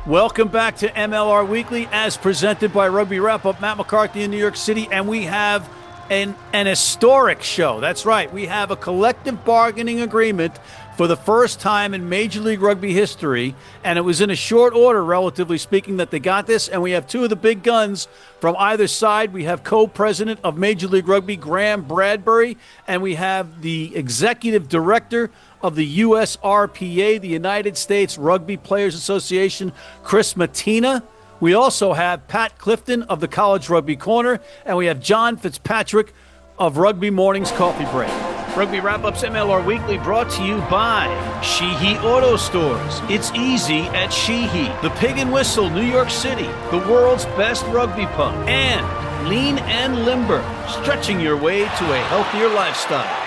Welcome back to MLR Weekly as presented by Rugby Wrap-Up. Matt McCarthy in New York City, and we have an historic show. That's right. We have a collective bargaining agreement for the first time in Major League Rugby history, and it was in a short order, relatively speaking, that they got this, and we have two of the big guns from either side. We have co-president of Major League Rugby, Graeme Bradbury, and we have the executive director of the USRPA, the United States Rugby Players Association, Chris Mattina. We also have Pat Clifton of the College Rugby Corner, and we have John Fitzpatrick of Rugby Morning's Coffee Break. Rugby Wrap-Up's MLR Weekly brought to you by Sheehy Auto Stores. It's easy at Sheehy. The Pig and Whistle, New York City, the world's best rugby pub. And Lean and Limber, stretching your way to a healthier lifestyle.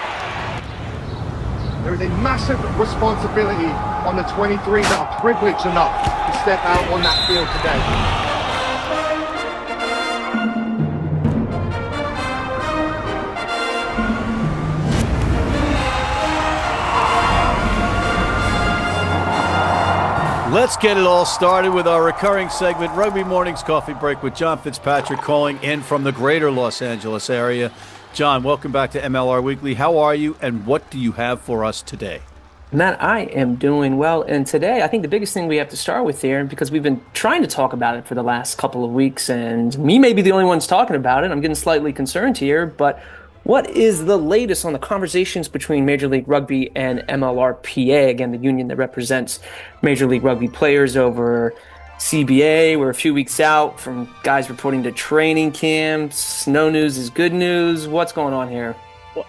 There is a massive responsibility on the 23 that are privileged enough to step out on that field today. Let's get it all started with our recurring segment, Rugby Morning's Coffee Break, with John Fitzpatrick calling in from the greater Los Angeles area. John, welcome back to MLR Weekly. How are you, and what do you have for us today? Matt, I am doing well, and today I think the biggest thing we have to start with here, because we've been trying to talk about it for the last couple of weeks, and me may be the only ones talking about it. I'm getting slightly concerned here, but what is the latest on the conversations between Major League Rugby and MLRPA, again, the union that represents Major League Rugby players over CBA? We're a few weeks out from guys reporting to training camps. No news is good news. What's going on here? Well,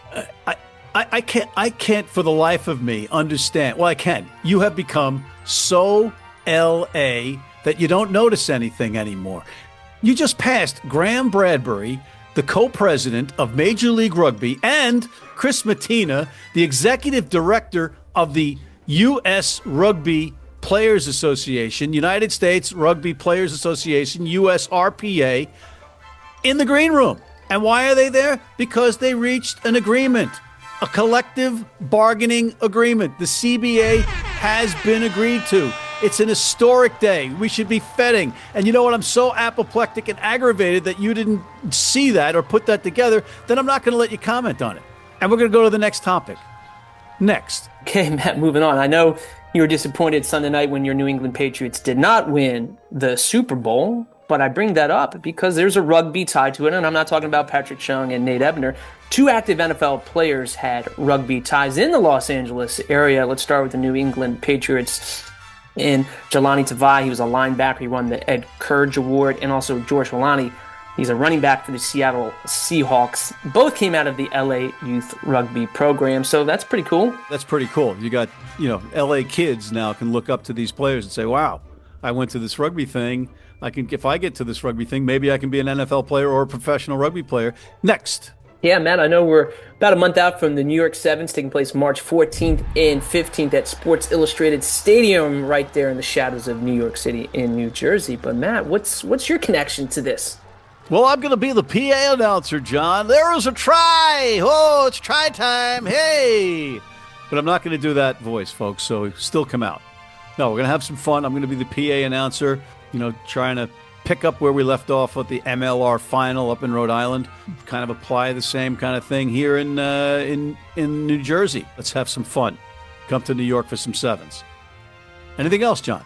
I can't for the life of me understand. Well, I can. You have become so LA that you don't notice anything anymore. You just passed Graeme Bradbury, the co-president of Major League Rugby, and Chris Mattina, the executive director of the US Rugby Players Association, United States Rugby Players Association, USRPA, in the green room. And why are they there? Because they reached an agreement, a collective bargaining agreement. The CBA has been agreed to. It's an historic day. We should be fetting. And you know what? I'm so apoplectic and aggravated that you didn't see that or put that together, that I'm not going to let you comment on it. And we're going to go to the next topic. Next. Okay, Matt, moving on. I know you were disappointed Sunday night when your New England Patriots did not win the Super Bowl, but I bring that up because there's a rugby tied to it, and I'm not talking about Patrick Chung and Nate Ebner. Two active NFL players had rugby ties in the Los Angeles area. Let's start with the New England Patriots. And Jelani Tavai, he was a linebacker. He won the Ed Courage Award. And also George Holani, he's a running back for the Seattle Seahawks. Both came out of the LA Youth Rugby program, so that's pretty cool. That's pretty cool. You got, LA kids now can look up to these players and say, wow, I went to this rugby thing. If I get to this rugby thing, maybe I can be an NFL player or a professional rugby player. Next. Yeah, Matt, I know we're about a month out from the New York Sevens, taking place March 14th and 15th at Sports Illustrated Stadium right there in the shadows of New York City in New Jersey. But Matt, what's your connection to this? Well, I'm going to be the PA announcer, John. There is a try. Oh, it's try time. Hey. But I'm not going to do that voice, folks, so still come out. No, we're going to have some fun. I'm going to be the PA announcer, trying to pick up where we left off at the MLR final up in Rhode Island, kind of apply the same kind of thing here in New Jersey. Let's have some fun. Come to New York for some sevens. Anything else, John?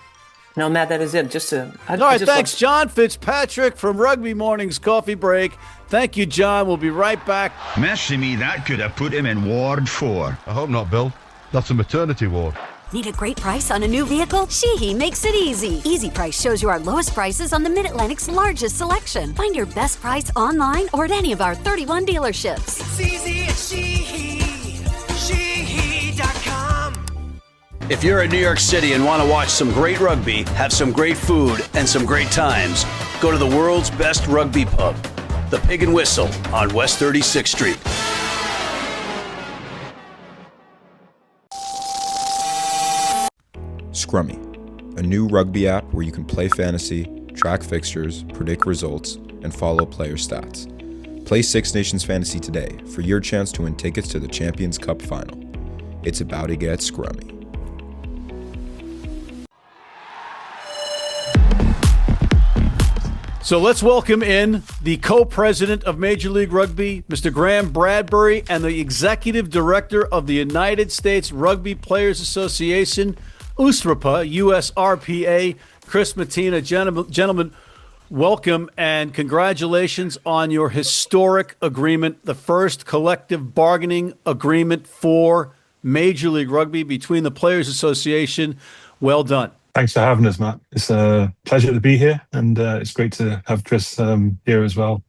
No, Matt, that is it. All right, thanks, John Fitzpatrick from Rugby Morning's Coffee Break. Thank you, John. We'll be right back. Mercy me, that could have put him in Ward 4. I hope not, Bill. That's a maternity ward. Need a great price on a new vehicle? Sheehy makes it easy. Easy Price shows you our lowest prices on the Mid-Atlantic's largest selection. Find your best price online or at any of our 31 dealerships. It's easy at Sheehy. Sheehy.com. If you're in New York City and want to watch some great rugby, have some great food, and some great times, go to the world's best rugby pub, the Pig and Whistle on West 36th Street. Scrummy, a new rugby app where you can play fantasy, track fixtures, predict results, and follow player stats. Play Six Nations Fantasy today for your chance to win tickets to the Champions Cup final. It's about to get scrummy. So let's welcome in the co-president of Major League Rugby, Mr. Graeme Bradbury, and the executive director of the United States Rugby Players Association, USRPA, USRPA, Chris Mattina. Gentlemen, welcome and congratulations on your historic agreement, the first collective bargaining agreement for Major League Rugby between the Players Association. Well done. Thanks for having us, Matt. It's a pleasure to be here, and it's great to have Chris here as well.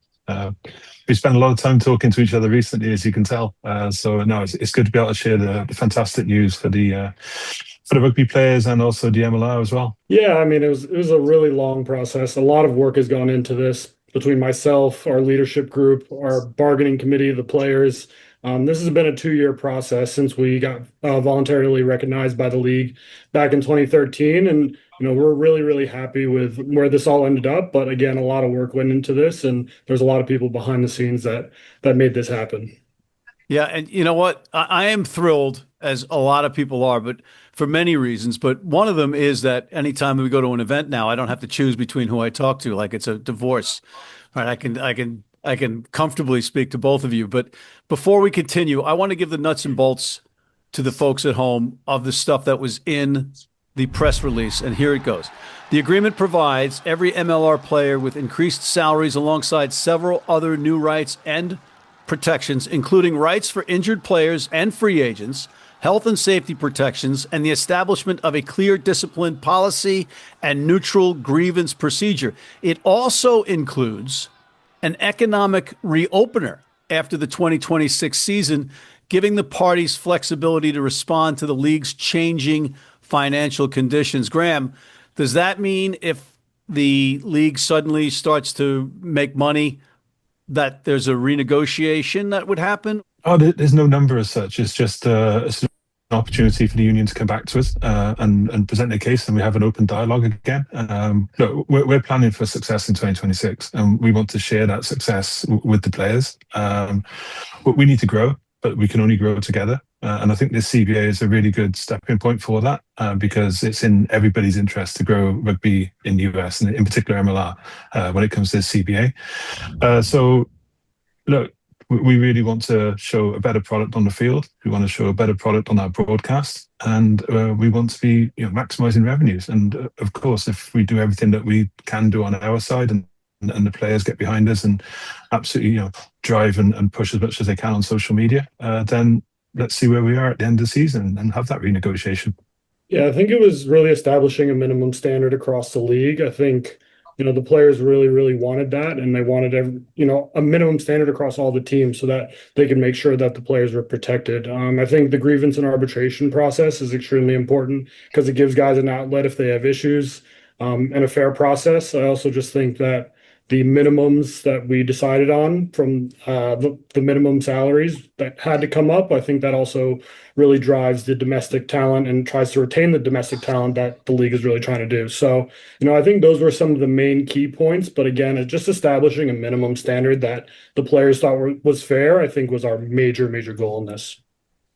We spent a lot of time talking to each other recently, as you can tell. It's good to be able to share the fantastic news for the rugby players and also the MLR as well. Yeah, I mean, it was a really long process. A lot of work has gone into this between myself, our leadership group, our bargaining committee, the players. This has been a 2-year process since we got voluntarily recognized by the league back in 2013. And, we're really, really happy with where this all ended up. But again, a lot of work went into this, and there's a lot of people behind the scenes that made this happen. Yeah. And you know what? I am thrilled, as a lot of people are, but for many reasons. But one of them is that anytime we go to an event now, I don't have to choose between who I talk to, like it's a divorce. All right. I can comfortably speak to both of you. But before we continue, I want to give the nuts and bolts to the folks at home of the stuff that was in the press release. And here it goes. The agreement provides every MLR player with increased salaries alongside several other new rights and protections, including rights for injured players and free agents, health and safety protections, and the establishment of a clear discipline policy and neutral grievance procedure. It also includes an economic reopener after the 2026 season, giving the parties flexibility to respond to the league's changing financial conditions. Graeme, does that mean if the league suddenly starts to make money that there's a renegotiation that would happen? Oh, there's no number as such. It's just an opportunity for the union to come back to us and present their case, and we have an open dialogue again. Look, we're planning for success in 2026, and we want to share that success with the players. We need to grow, but we can only grow together. And I think this CBA is a really good stepping point for that because it's in everybody's interest to grow rugby in the US, and in particular MLR, when it comes to this CBA. Look, we really want to show a better product on the field. We want to show a better product on our broadcast, and we want to be maximising revenues. And of course, if we do everything that we can do on our side, and the players get behind us and absolutely drive and push as much as they can on social media, then let's see where we are at the end of the season and have that renegotiation. Yeah, I think it was really establishing a minimum standard across the league. I think the players really, really wanted that, and they wanted a minimum standard across all the teams so that they can make sure that the players were protected. I think the grievance and arbitration process is extremely important because it gives guys an outlet if they have issues, and a fair process. I also just think that the minimums that we decided on from the minimum salaries that had to come up, I think that also really drives the domestic talent and tries to retain the domestic talent that the league is really trying to do. So, I think those were some of the main key points. But again, it's just establishing a minimum standard that the players thought was fair, I think was our major, major goal in this.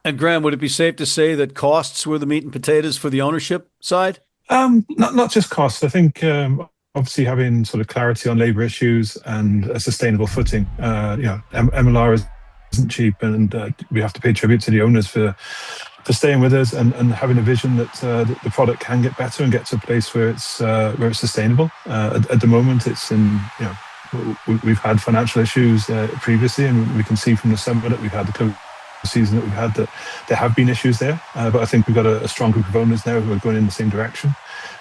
And Graeme, would it be safe to say that costs were the meat and potatoes for the ownership side? Not just costs. I think obviously having sort of clarity on labour issues and a sustainable footing. MLR isn't cheap, and we have to pay tribute to the owners for staying with us and having a vision that the product can get better and get to a place where it's sustainable. At the moment, it's in we've had financial issues previously, and we can see from the summer that we've had the close season that we've had that there have been issues there. But I think we've got a strong group of owners now who are going in the same direction.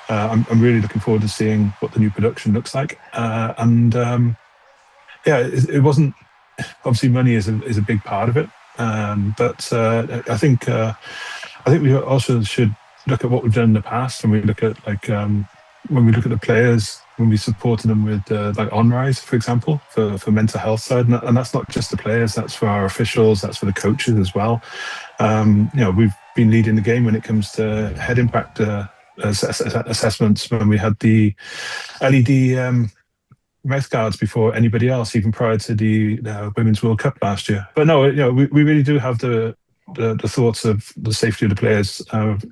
I'm really looking forward to seeing what the new production looks like. It wasn't obviously money is a big part of it, but I think we also should look at what we've done in the past, and we look at when we look at the players, when we supported them with OnRise, for example, for mental health side, and that's not just the players, that's for our officials, that's for the coaches as well. We've been leading the game when it comes to head impact assessments, when we had the LED mouth guards before anybody else, even prior to the Women's World Cup last year. But no, we really do have the the thoughts of the safety of the players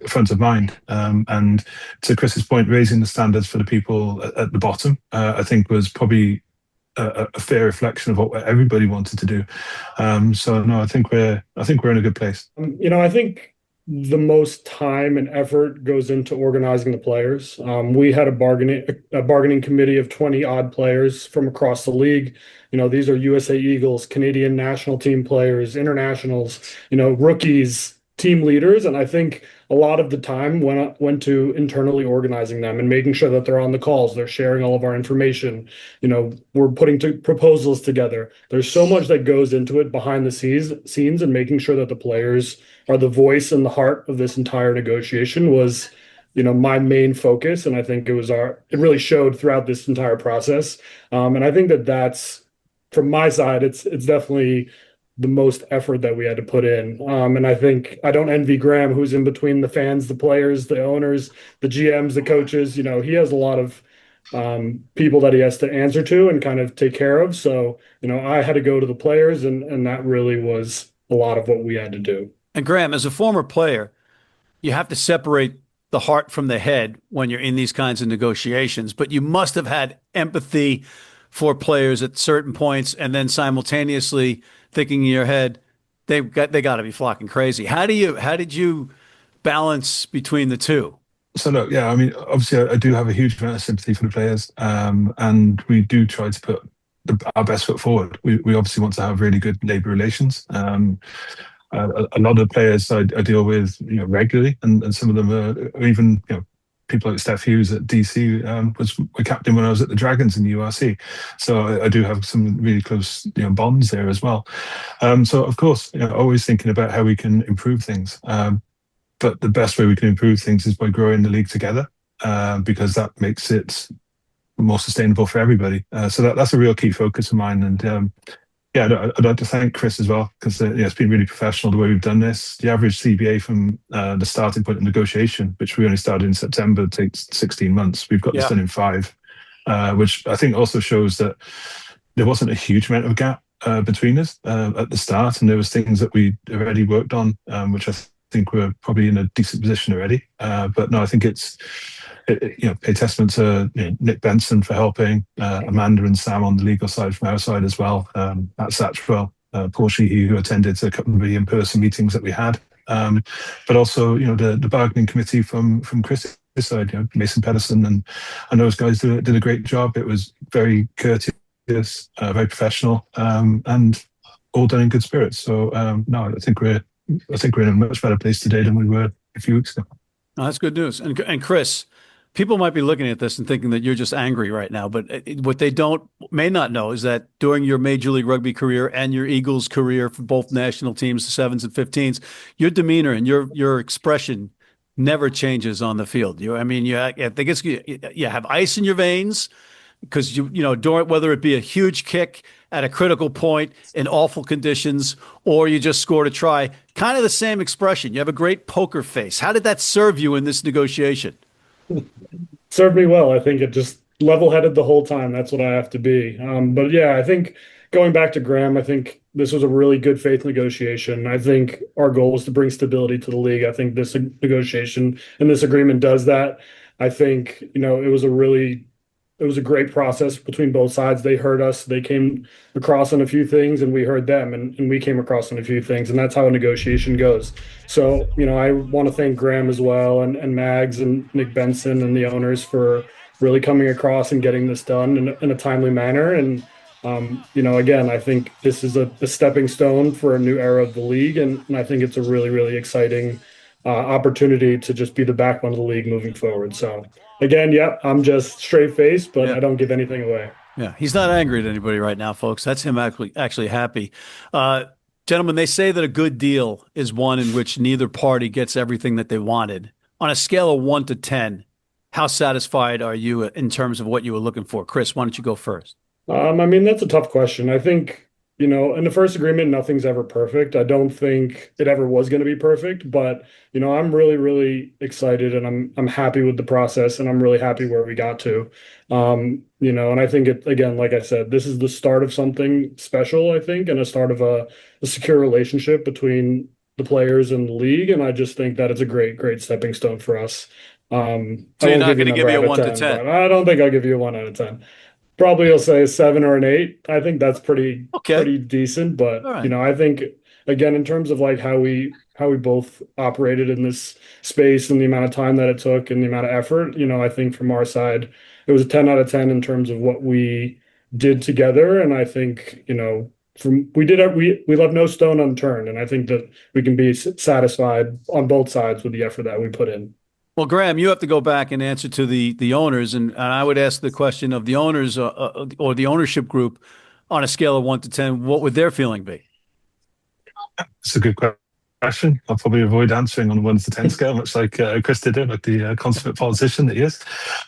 front of mind. And to Chris's point, raising the standards for the people at the bottom, I think was probably a fair reflection of what everybody wanted to do. So no, I think we're in a good place. I think the most time and effort goes into organizing the players. We had a bargaining committee of 20 odd players from across the league. These are USA Eagles, Canadian national team players, internationals, rookies, team leaders. And I think a lot of the time went to internally organizing them and making sure that they're on the calls, they're sharing all of our information. We're putting proposals together. There's so much that goes into it behind the scenes, and making sure that the players are the voice and the heart of this entire negotiation was, my main focus. And I think it really showed throughout this entire process. And I think that's, from my side, it's definitely the most effort that we had to put in. And I think I don't envy Graeme, who's in between the fans, the players, the owners, the GMs, the coaches. He has a lot of people that he has to answer to and kind of take care of. So, I had to go to the players, and that really was a lot of what we had to do. And Graeme, as a former player, you have to separate the heart from the head when you're in these kinds of negotiations, but you must have had empathy for players at certain points, and then simultaneously thinking in your head, they got to be flocking crazy. How did you balance between the two? So look, yeah, I mean, obviously I do have a huge amount of sympathy for the players, and we do try to put our best foot forward. We obviously want to have really good labour relations. A lot of the players I deal with, regularly, and some of them are even, people like Steph Hughes at DC was my captain when I was at the Dragons in the URC. So I do have some really close, bonds there as well. So of course, always thinking about how we can improve things. But the best way we can improve things is by growing the league together, because that makes it more sustainable for everybody. So that's a real key focus of mine. And I'd like to thank Chris as well, because it's been really professional the way we've done this. The average CBA from the starting point of negotiation, which we only started in September, takes 16 months. We've got this done in 5, which I think also shows that there wasn't a huge amount of gap between us at the start, and there was things that we already worked on, which I think we're probably in a decent position already. But no, I think it's pay testament to Nick Benson for helping, Amanda and Sam on the legal side from our side as well, at Satchwell, Paul Sheehy, who attended a couple of the in-person meetings that we had, but also the bargaining committee from Chris' side, Mason Pedersen and those guys did a great job. It was very courteous, very professional, and all done in good spirits. So no, I think we're in a much better place today than we were a few weeks ago. Oh, that's good news. And Chris, people might be looking at this and thinking that you're just angry right now, but what they may not know is that during your Major League Rugby career and your Eagles career for both national teams, the 7s and 15s, your demeanor and your expression never changes on the field. I think you have ice in your veins because during, whether it be a huge kick at a critical point in awful conditions, or you just scored a try, kind of the same expression. You have a great poker face. How did that serve you in this negotiation? Served me well. I think it just level-headed the whole time. That's what I have to be. But yeah, I think going back to Graeme, I think this was a really good faith negotiation. I think our goal was to bring stability to the league. I think this negotiation and this agreement does that. I think, it was a great process between both sides. They heard us, they came across on a few things, and we heard them, and we came across on a few things, and that's how a negotiation goes. So, I want to thank Graeme as well, and Mags and Nick Benson and the owners for really coming across and getting this done in a timely manner. And, again, I think this is a stepping stone for a new era of the league, and I think it's a really, really exciting opportunity to just be the backbone of the league moving forward. So again, I'm just straight faced, but I don't give anything away. Yeah, he's not angry at anybody right now, folks. That's him actually happy. Gentlemen, they say that a good deal is one in which neither party gets everything that they wanted. On a scale of 1 to 10, how satisfied are you in terms of what you were looking for? Chris, why don't you go first? That's a tough question. I think, in the first agreement, nothing's ever perfect. I don't think it ever was going to be perfect, but, I'm really, really excited, and I'm happy with the process, and I'm really happy where we got to. And I think again, like I said, this is the start of something special, I think, and a start of a secure relationship between the players and the league. And I just think that it's a great stepping stone for us. So you're not going to give you a 1 to 10? I don't think I'll give you a 1 out of 10. Probably you'll say a 7 or an 8. I think that's pretty decent. But right. I think again, in terms of like how we both operated in this space and the amount of time that it took and the amount of effort, I think from our side, it was a 10 out of 10 in terms of what we did together. And I think, we left no stone unturned. And I think that we can be satisfied on both sides with the effort that we put in. Well, Graeme, you have to go back and answer to the owners, and I would ask the question of the owners or the ownership group on a scale of 1 to 10, what would their feeing be? It's a good question. I'll probably avoid answering on a 1 to 10 scale, much like Chris did it, like the consummate politician that he is.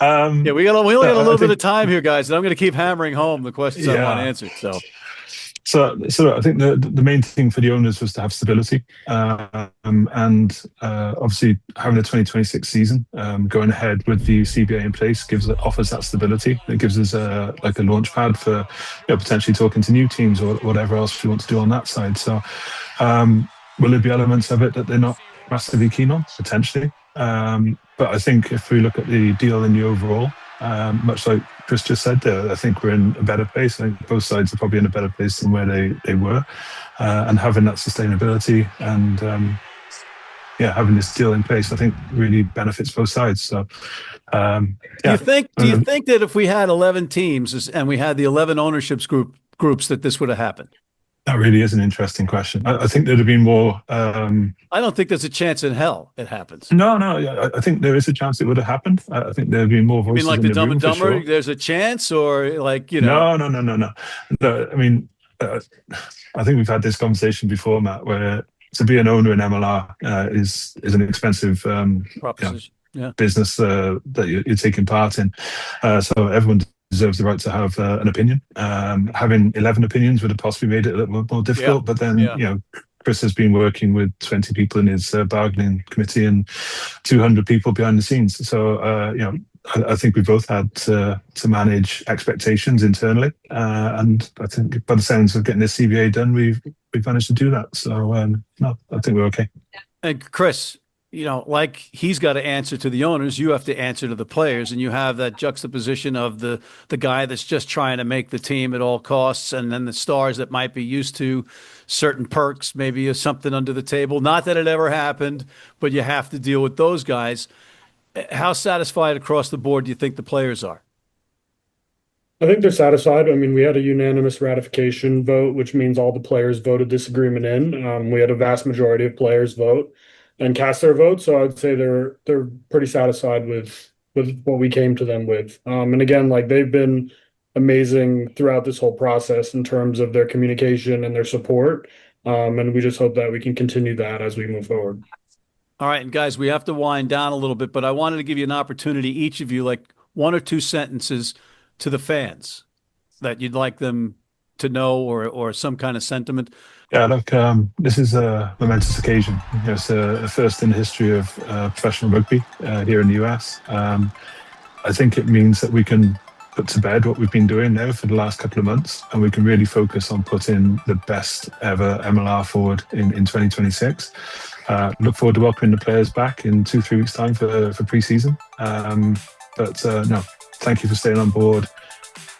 We only got a little bit of time here, guys, and I'm going to keep hammering home the questions I want answered. So I think the main thing for the owners was to have stability, and obviously having the 2026 season going ahead with the CBA in place offers that stability. It gives us a launch pad for potentially talking to new teams or whatever else we want to do on that side. So will there be elements of it that they're not massively keen on? Potentially, but I think if we look at the deal in the overall, much like Chris just said there, I think we're in a better place. I think both sides are probably in a better place than where they were, and having that sustainability and having this deal in place, I think really benefits both sides. So, do you think that if we had 11 teams and we had the 11 ownerships groups that this would have happened? That really is an interesting question. I think there'd have been more. I don't think there's a chance in hell it happens. No. I think there is a chance it would have happened. I think there'd be more voices. You mean like in the Dumb and Dumber? Sure. There's a chance, or like No. I mean, I think we've had this conversation before, Matt, where to be an owner in MLR is an expensive business that you're taking part in. So everyone deserves the right to have an opinion. Having 11 opinions would have possibly made it a little more difficult, but then Chris has been working with 20 people in his bargaining committee and 200 people behind the scenes. So I think we both had to manage expectations internally, and I think by the sounds of getting this CBA done, we've managed to do that. So no, I think we're okay. And Chris, like he's got to answer to the owners, you have to answer to the players, and you have that juxtaposition of the guy that's just trying to make the team at all costs, and then the stars that might be used to certain perks, maybe something under the table. Not that it ever happened, but you have to deal with those guys. How satisfied across the board do you think the players are? I think they're satisfied. I mean, we had a unanimous ratification vote, which means all the players voted this agreement in. We had a vast majority of players vote and cast their vote. So I would say they're pretty satisfied with what we came to them with. And again, like they've been amazing throughout this whole process in terms of their communication and their support. And we just hope that we can continue that as we move forward. All right. And guys, we have to wind down a little bit, but I wanted to give you an opportunity, each of you, like 1 or 2 sentences to the fans that you'd like them to know or some kind of sentiment. Yeah, look, this is a momentous occasion. It's a first in the history of professional rugby here in the US. I think it means that we can put to bed what we've been doing now for the last couple of months, and we can really focus on putting the best ever MLR forward in 2026. Look forward to welcoming the players back in 2-3 weeks' time for pre-season. But no, thank you for staying on board.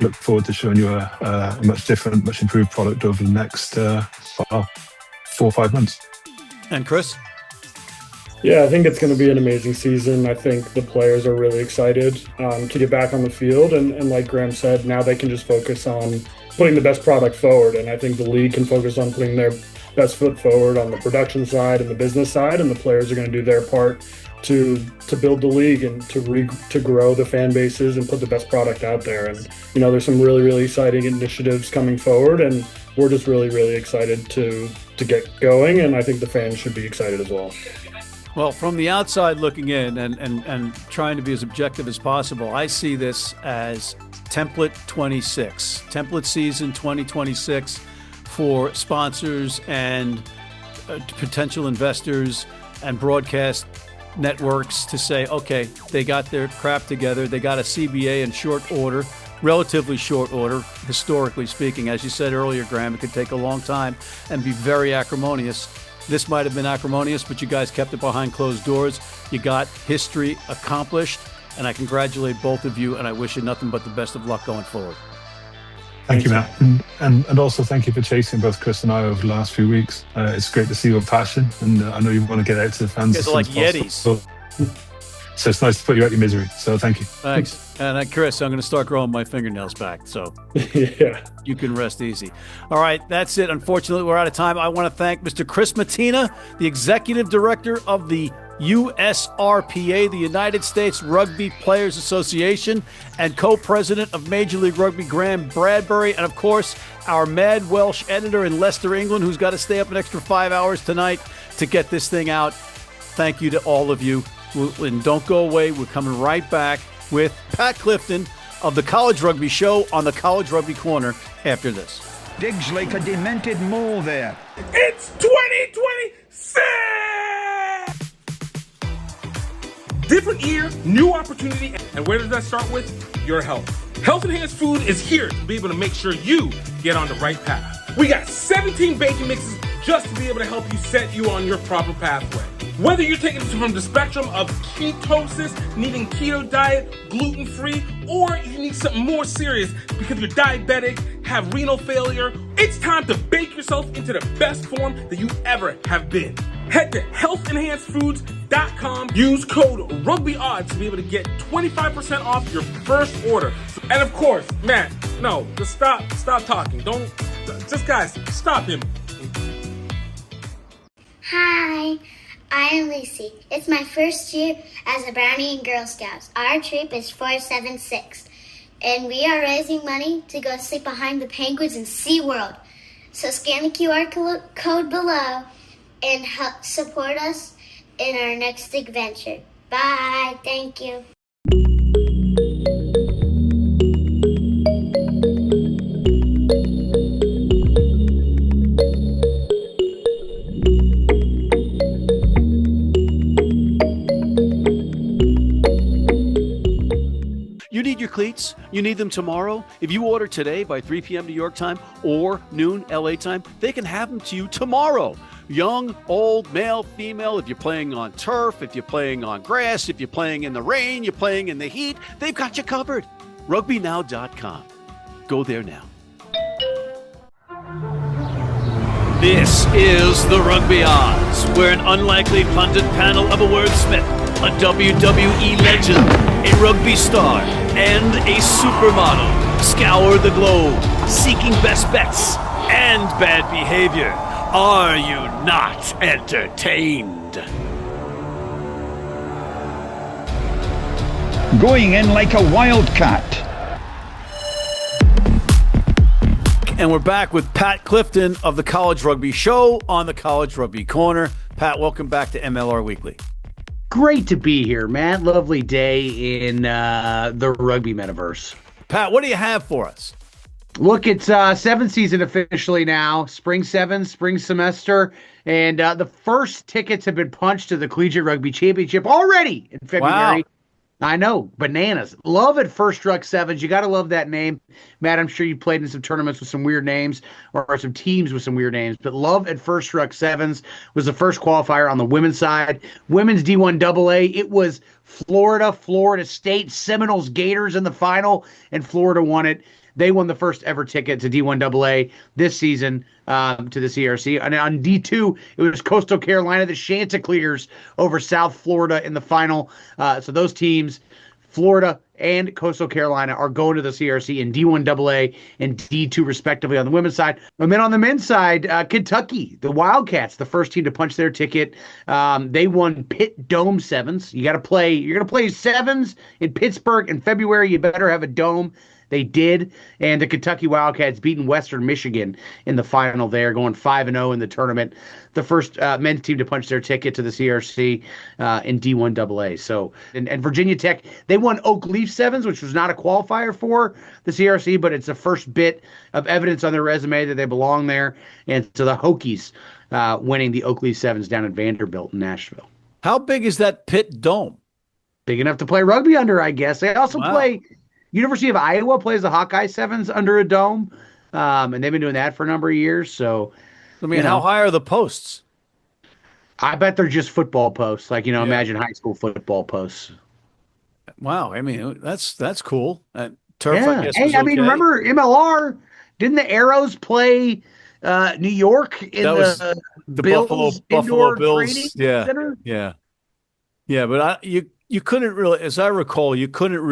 Look forward to showing you a much different, much improved product over the next 4 or 5 months. And Chris? Yeah, I think it's going to be an amazing season. I think the players are really excited to get back on the field. And like Graeme said, now they can just focus on putting the best product forward. And I think the league can focus on putting their best foot forward on the production side and the business side. And the players are going to do their part to build the league and to grow the fan bases and put the best product out there. And, there's some really, really exciting initiatives coming forward. And we're just really, really excited to get going. And I think the fans should be excited as well. Well, from the outside looking in and trying to be as objective as possible, I see this as template 26, template season 2026 for sponsors and potential investors and broadcast networks to say, okay, they got their crap together. They got a CBA in short order, relatively short order, historically speaking. As you said earlier, Graeme, it could take a long time and be very acrimonious. This might have been acrimonious, but you guys kept it behind closed doors. You got history accomplished, and I congratulate both of you, and I wish you nothing but the best of luck going forward. Thank you, Matt. And also thank you for chasing both Chris and I over the last few weeks. It's great to see your passion, and I know you want to get out to the fans. You guys are like Yetis. So it's nice to put you out your misery. So thank you. Thanks. And Chris, I'm going to start growing my fingernails back. So yeah, you can rest easy. All right, that's it. Unfortunately, we're out of time. I want to thank Mr. Chris Mattina, the Executive Director of the USRPA, the United States Rugby Players Association, and co-president of Major League Rugby, Graeme Bradbury, and of course, our Mad Welsh editor in Leicester, England, who's got to stay up an extra 5 hours tonight to get this thing out. Thank you to all of you. And don't go away. We're coming right back with Pat Clifton of the College Rugby Show on the College Rugby Corner after this. Digs like a demented mole there. It's 2026! Different year, new opportunity, and where does that start with? Your health. Health Enhanced Food is here to be able to make sure you get on the right path. We got 17 baking mixes just to be able to help you set you on your proper pathway. Whether you're taking it from the spectrum of ketosis, needing keto diet, gluten-free, or you need something more serious because you're diabetic, have renal failure, it's time to bake yourself into the best form that you ever have been. Head to healthenhancedfoods.com. Use code RugbyOdds to be able to get 25% off your first order. And of course, Matt, no, just stop talking. Guys, stop him. Hi, I'm Lucy. It's my first year as a Brownie and Girl Scouts. Our troop is 476, and we are raising money to go sleep behind the penguins in SeaWorld. So scan the QR code below and help support us in our next adventure. Bye. Thank you. You need your cleats. You need them tomorrow. If you order today by 3 p.m. New York time or noon LA time, they can have them to you tomorrow. Young, old, male, female, if you're playing on turf, if you're playing on grass, if you're playing in the rain, you're playing in the heat, they've got you covered. RugbyNow.com. Go there now. This is the Rugby Odds, where an unlikely pundit panel of a wordsmith, a WWE legend, a rugby star, and a supermodel scour the globe, seeking best bets and bad behavior. Are you not entertained? Going in like a wildcat. And we're back with Pat Clifton of the College Rugby Show on the College Rugby Corner. Pat, welcome back to MLR Weekly. Great to be here, man. Lovely day in the rugby metaverse. Pat, what do you have for us? Look, it's seventh season officially now. Spring semester. And the first tickets have been punched to the Collegiate Rugby Championship already in February. Wow. I know, bananas. Love at First Struck Sevens. You got to love that name. Matt, I'm sure you played in some tournaments with some weird names or some teams with some weird names, but Love at First Struck Sevens was the first qualifier on the women's side. Women's D1AA, it was Florida State, Seminoles, Gators in the final, and Florida won it. They won the first ever ticket to D1AA this season to the CRC. And on D2, it was Coastal Carolina, the Chanticleers over South Florida in the final. So those teams, Florida and Coastal Carolina, are going to the CRC in D1AA and D2 respectively on the women's side. And then on the men's side, Kentucky, the Wildcats, the first team to punch their ticket. They won Pitt Dome Sevens. You're going to play sevens in Pittsburgh in February. You better have a dome. They did, and the Kentucky Wildcats beating Western Michigan in the final there, going 5-0 in the tournament. The first men's team to punch their ticket to the CRC in D1AA. So, and Virginia Tech, they won Oak Leaf Sevens, which was not a qualifier for the CRC, but it's the first bit of evidence on their resume that they belong there. And so the Hokies winning the Oak Leaf Sevens down at Vanderbilt in Nashville. How big is that Pitt Dome? Big enough to play rugby under, I guess. They also play... University of Iowa plays the Hawkeye Sevens under a dome, and they've been doing that for a number of years. So, I mean, how high are the posts? I bet they're just football posts. Like, imagine high school football posts. Wow. I mean, that's cool. Turf, Yeah. I guess, Hey, was I mean, okay. remember MLR? Didn't the Arrows play New York in the Bills Buffalo indoor Bills. training Yeah. center? Yeah. But you couldn't really, as I recall, you couldn't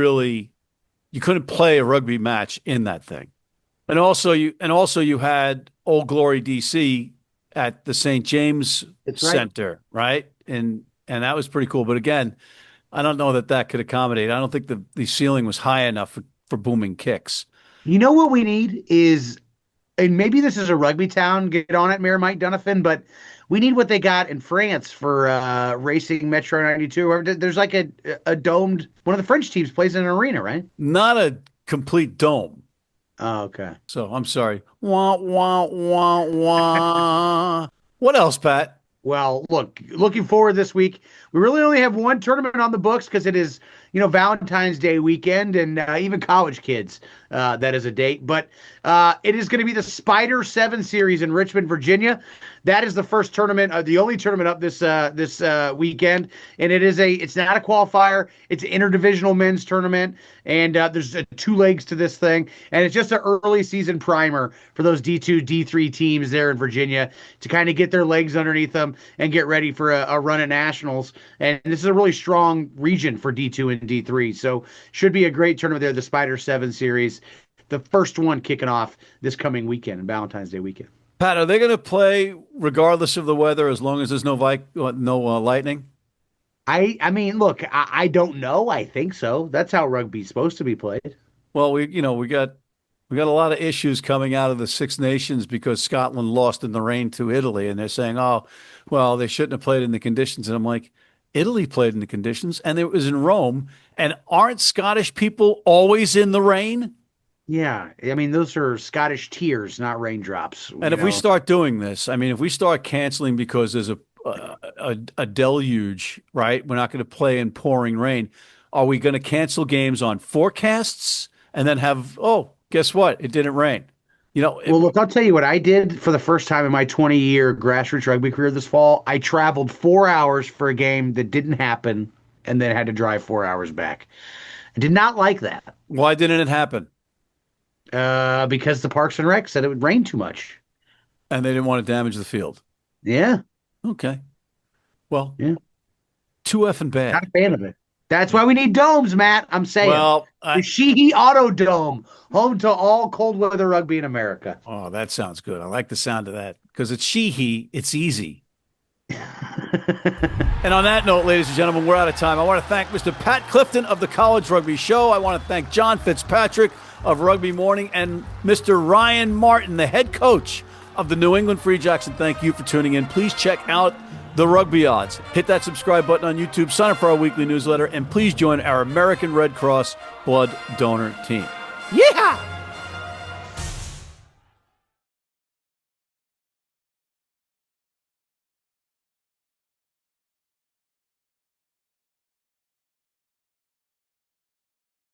play a rugby match in that thing. And also you had Old Glory DC at the St. James Center, right? And that was pretty cool. But again, I don't know that could accommodate. I don't think the ceiling was high enough for booming kicks. You know what we need is, and maybe this is a rugby town, get on it, Mayor Mike Donovan, but we need what they got in France for racing Metro 92. There's like a domed, one of the French teams plays in an arena, right? Not a complete dome. Oh, okay. So I'm sorry. Wah, wah, wah, wah. What else, Pat? Well, looking forward this week. We really only have one tournament on the books because it is, Valentine's Day weekend, and even college kids, that is a date. But it is going to be the Spider 7 Series in Richmond, Virginia. That is the first tournament, the only tournament up this weekend, and it's not a qualifier. It's an interdivisional men's tournament, and there's 2 legs to this thing, and it's just an early season primer for those D2, D3 teams there in Virginia to kind of get their legs underneath them and get ready for a run at nationals. And this is a really strong region for D2 and D3, so should be a great tournament there. The Spider 7 Series, the first one kicking off this coming weekend, Valentine's Day weekend. Pat, are they going to play regardless of the weather as long as there's no lightning? I mean, look, I don't know. I think so. That's how rugby's supposed to be played. Well, we got a lot of issues coming out of the Six Nations because Scotland lost in the rain to Italy, and they're saying, oh, well, they shouldn't have played in the conditions. And I'm like, Italy played in the conditions, and it was in Rome. And aren't Scottish people always in the rain? Yeah, I mean, those are Scottish tears, not raindrops. And if we start doing this, I mean, if we start canceling because there's a deluge, right? We're not going to play in pouring rain. Are we going to cancel games on forecasts and then have, guess what? It didn't rain. Well, look, I'll tell you what I did for the first time in my 20-year grassroots rugby career this fall. I traveled 4 hours for a game that didn't happen and then had to drive 4 hours back. I did not like that. Why didn't it happen? Because the Parks and Rec said it would rain too much. And they didn't want to damage the field. Yeah. Okay. Well, yeah. Too effing bad. Not a fan of it. That's why we need domes, Matt. I'm saying. Well, the Sheehy Auto Dome, home to all cold weather rugby in America. Oh, that sounds good. I like the sound of that because it's Sheehy. It's easy. And on that note, ladies and gentlemen, we're out of time. I want to thank Mr. Pat Clifton of the College Rugby Show. I want to thank John Fitzpatrick of Rugby Morning and Mr. Ryan Martin, the head coach of the New England Free Jacks. And thank you for tuning in. Please check out the Rugby Odds. Hit that subscribe button on YouTube, sign up for our weekly newsletter, and please join our American Red Cross blood donor team. Yeah!